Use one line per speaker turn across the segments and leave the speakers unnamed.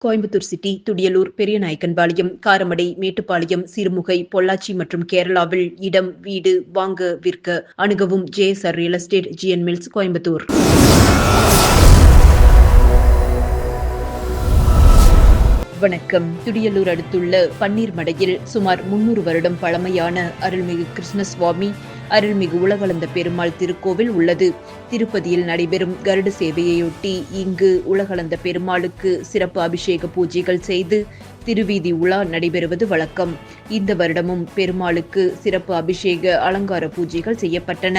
Coimbatore city, Thudiyalur, Periyanaickenpalayam, Karamadai, Mettupalayam, Sirumugai, Pollachi மற்றும் கேரளாவில் இடம், வீடு வாங்க விற்க அணுகவும் JSR real estate, GN mills, Coimbatore. வணக்கம். துடியலூர் அடுத்துள்ள பன்னீர்மடையில் சுமார் 300 வருடம் பழமையான அருள்மிகு கிருஷ்ணசுவாமி, அருள்மிகு உலகளந்த பெருமாள் திருக்கோவில் உள்ளது. திருப்பதியில் நடைபெறும் கருட சேவையொட்டி இங்கு உலகளந்த பெருமாளுக்கு சிறப்பு அபிஷேக பூஜைகள் செய்து திருவீதி உலா நடைபெறுவது வழக்கம். இந்த வருடமும் பெருமாளுக்கு சிறப்பு அபிஷேக அலங்கார பூஜைகள் செய்யப்பட்டன.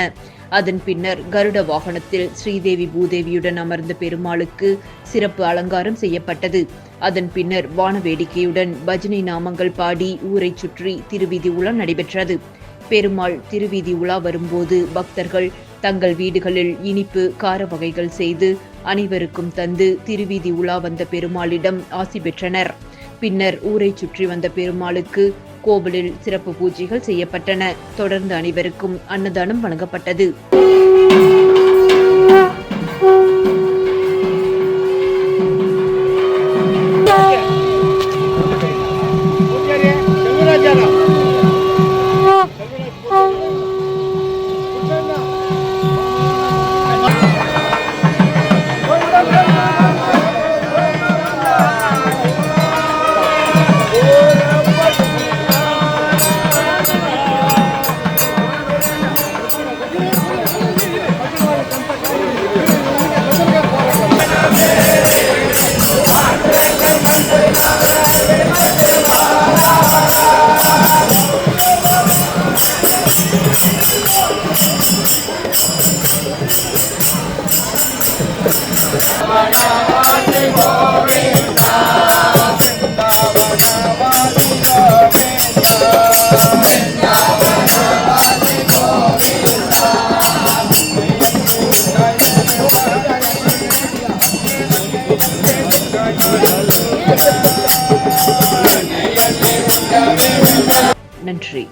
அதன் பின்னர் கருட வாகனத்தில் ஸ்ரீதேவி பூதேவியுடன் அமர்ந்த பெருமாளுக்கு சிறப்பு அலங்காரம் செய்யப்பட்டது. அதன் பின்னர் வான வேடிக்கையுடன் பஜனை நாமங்கள் பாடி ஊரை சுற்றி திருவீதி உலா நடைபெற்றது. பெருமாள் திருவீதி உலா வரும்போது பக்தர்கள் தங்கள் வீடுகளில் இனிப்பு, கார வகைகள் செய்து அனைவருக்கும் தந்து திருவீதி உலா வந்த பெருமாளிடம் ஆசி பெற்றனர். பின்னர் ஊரை சுற்றி வந்த பெருமாளுக்கு கோவிலில் சிறப்பு பூஜைகள் செய்யப்பட்டன. தொடர்ந்து அனைவருக்கும் அன்னதானம் வழங்கப்பட்டது. நன்றி.